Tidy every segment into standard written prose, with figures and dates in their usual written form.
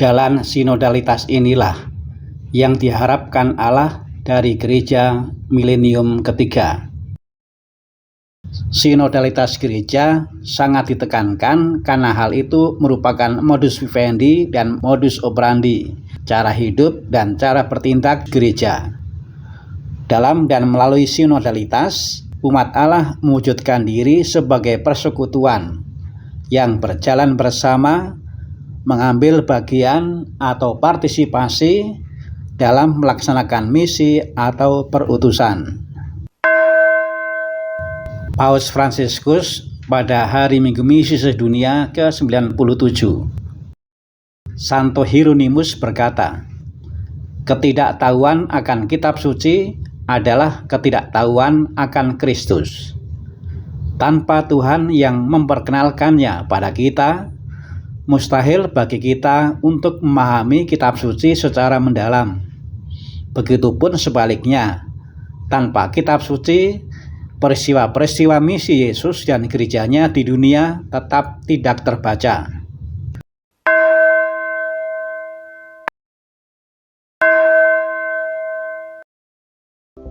Jalan sinodalitas inilah yang diharapkan Allah dari gereja milenium ketiga. Sinodalitas gereja sangat ditekankan karena hal itu merupakan modus vivendi dan modus operandi, cara hidup dan cara bertindak gereja. Dalam dan melalui sinodalitas, umat Allah mewujudkan diri sebagai persekutuan yang berjalan bersama, mengambil bagian atau partisipasi dalam melaksanakan misi atau perutusan. Paus Fransiskus pada hari Minggu Misi Sedunia ke-97. Santo Hieronymus berkata, ketidaktahuan akan kitab suci adalah ketidaktahuan akan Kristus. Tanpa Tuhan yang memperkenalkannya pada kita, mustahil bagi kita untuk memahami kitab suci secara mendalam. Begitupun sebaliknya, tanpa kitab suci, peristiwa-peristiwa misi Yesus dan gerejanya di dunia tetap tidak terbaca.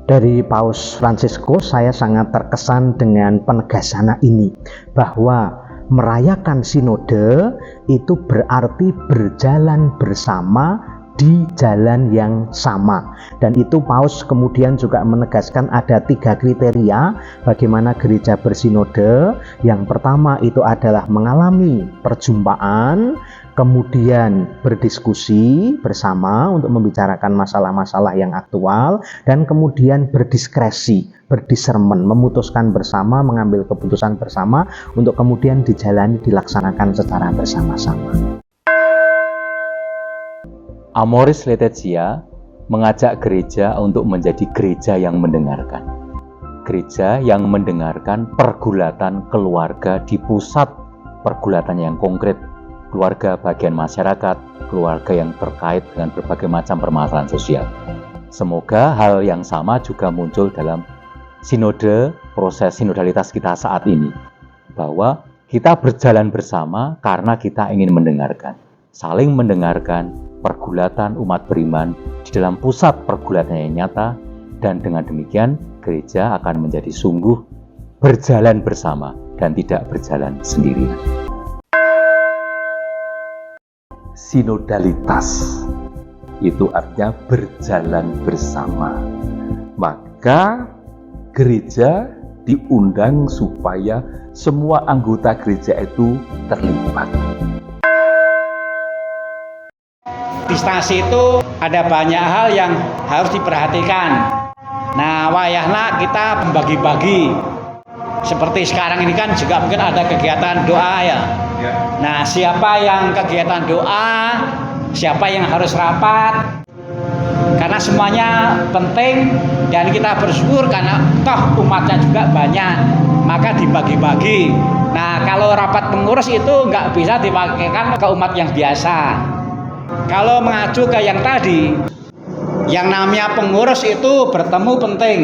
Dari Paus Fransiskus, saya sangat terkesan dengan penegasan ini, bahwa merayakan sinode itu berarti berjalan bersama di jalan yang sama. Dan itu Paus kemudian juga menegaskan ada 3 kriteria bagaimana gereja bersinode. Yang pertama itu adalah mengalami perjumpaan, kemudian berdiskusi bersama untuk membicarakan masalah-masalah yang aktual, dan kemudian berdiskresi, berdiscernment, memutuskan bersama, mengambil keputusan bersama untuk kemudian dijalani, dilaksanakan secara bersama-sama. Amoris Laetitia mengajak gereja untuk menjadi gereja yang mendengarkan. Gereja yang mendengarkan pergulatan keluarga di pusat pergulatan yang konkret, keluarga bagian masyarakat, keluarga yang terkait dengan berbagai macam permasalahan sosial. Semoga hal yang sama juga muncul dalam sinode, proses sinodalitas kita saat ini, bahwa kita berjalan bersama karena kita ingin mendengarkan, saling mendengarkan pergulatan umat beriman di dalam pusat pergulatan yang nyata, dan dengan demikian gereja akan menjadi sungguh berjalan bersama dan tidak berjalan sendirian. Sinodalitas itu artinya berjalan bersama. Maka gereja diundang supaya semua anggota gereja itu terlibat. Di stasi itu ada banyak hal yang harus diperhatikan. Nah, wayahna kita membagi-bagi. Seperti sekarang ini kan juga mungkin ada kegiatan doa ya. Nah, siapa yang kegiatan doa, siapa yang harus rapat, karena semuanya penting dan kita bersyukur karena toh umatnya juga banyak, maka dibagi-bagi. Nah, kalau rapat pengurus itu nggak bisa dipakai ke umat yang biasa. Kalau mengacu ke yang tadi, yang namanya pengurus itu bertemu penting.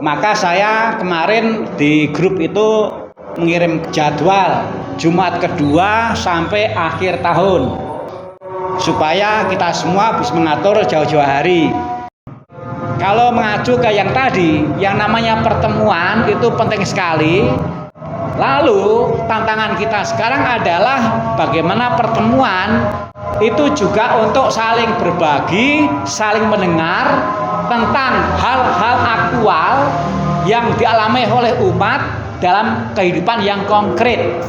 Maka saya kemarin di grup itu mengirim jadwal Jumat kedua sampai akhir tahun, supaya kita semua bisa mengatur jauh-jauh hari. Kalau mengacu ke yang tadi, yang namanya pertemuan itu penting sekali. Lalu tantangan kita sekarang adalah bagaimana pertemuan itu juga untuk saling berbagi, saling mendengar tentang hal-hal aktual yang dialami oleh umat dalam kehidupan yang konkret.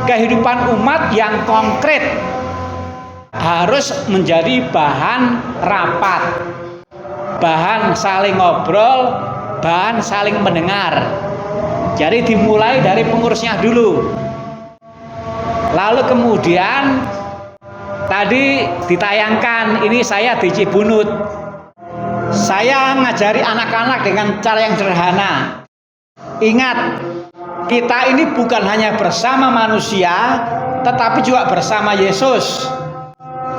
Kehidupan umat yang konkret harus menjadi bahan rapat, bahan saling ngobrol, bahan saling mendengar. Jadi dimulai dari pengurusnya dulu. Lalu kemudian tadi ditayangkan, ini saya di Cibunut. Saya ngajari anak-anak dengan cara yang sederhana. Ingat, kita ini bukan hanya bersama manusia, tetapi juga bersama Yesus.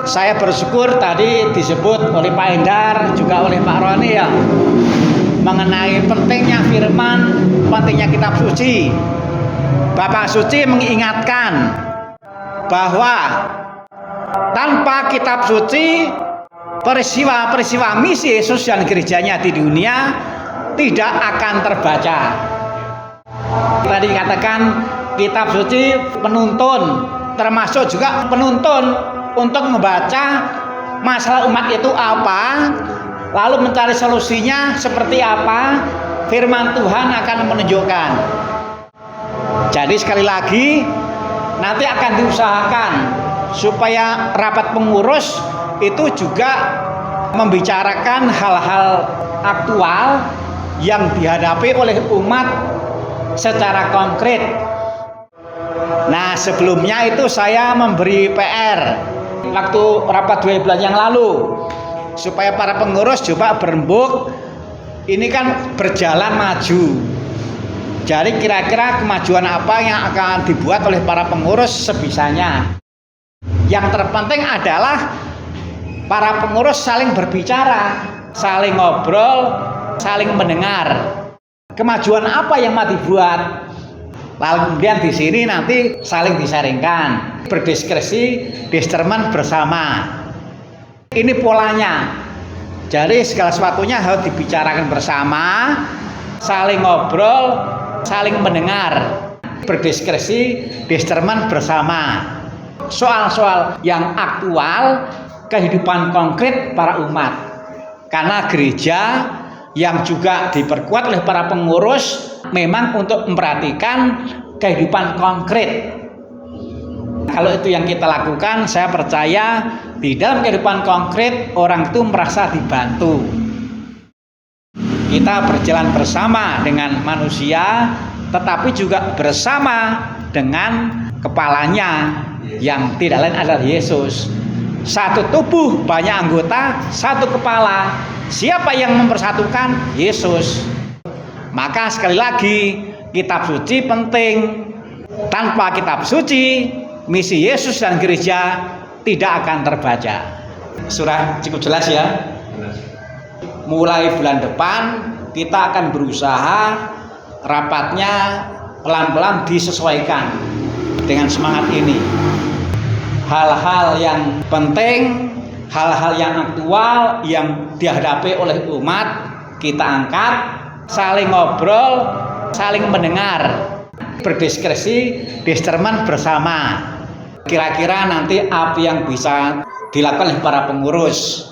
Saya bersyukur tadi disebut oleh Pak Endar, juga oleh Pak Roni ya, mengenai pentingnya firman, pentingnya kitab suci. Bapak Suci mengingatkan bahwa tanpa kitab suci, peristiwa-peristiwa misi Yesus dan gerejanya di dunia tidak akan terbaca. Tadi katakan kitab suci penuntun, termasuk juga penuntun untuk membaca masalah umat itu apa, lalu mencari solusinya seperti apa. Firman Tuhan akan menunjukkan. Jadi sekali lagi, nanti akan diusahakan supaya rapat pengurus itu juga membicarakan hal-hal aktual yang dihadapi oleh umat secara konkret. Nah, sebelumnya itu saya memberi PR waktu rapat 2 bulan yang lalu, supaya para pengurus coba berembuk. Ini kan berjalan maju. Jadi kira-kira kemajuan apa yang akan dibuat oleh para pengurus sebisanya. Yang terpenting adalah para pengurus saling berbicara, saling ngobrol, saling mendengar. Kemajuan apa yang mau dibuat? Lalu kemudian di sini nanti saling disaringkan, berdiskusi, determin bersama. Ini polanya. Jadi segala sesuatunya harus dibicarakan bersama, saling ngobrol, saling mendengar, berdiskusi, determin bersama. Soal-soal yang aktual, kehidupan konkret para umat. Karena gereja yang juga diperkuat oleh para pengurus memang untuk memperhatikan kehidupan konkret. Kalau itu yang kita lakukan, saya percaya di dalam kehidupan konkret orang itu merasa dibantu. Kita berjalan bersama dengan manusia, tetapi juga bersama dengan kepalanya yang tidak lain adalah Yesus. Satu tubuh, banyak anggota, satu kepala. Siapa yang mempersatukan? Yesus. Maka sekali lagi, kitab suci penting. Tanpa kitab suci, misi Yesus dan gereja tidak akan terbaca. Surah cukup jelas ya. Mulai bulan depan kita akan berusaha rapatnya pelan-pelan disesuaikan dengan semangat ini. Hal-hal yang penting, hal-hal yang aktual yang dihadapi oleh umat kita angkat, saling ngobrol, saling mendengar, berdiskusi, determin bersama. Kira-kira nanti apa yang bisa dilakukan oleh para pengurus.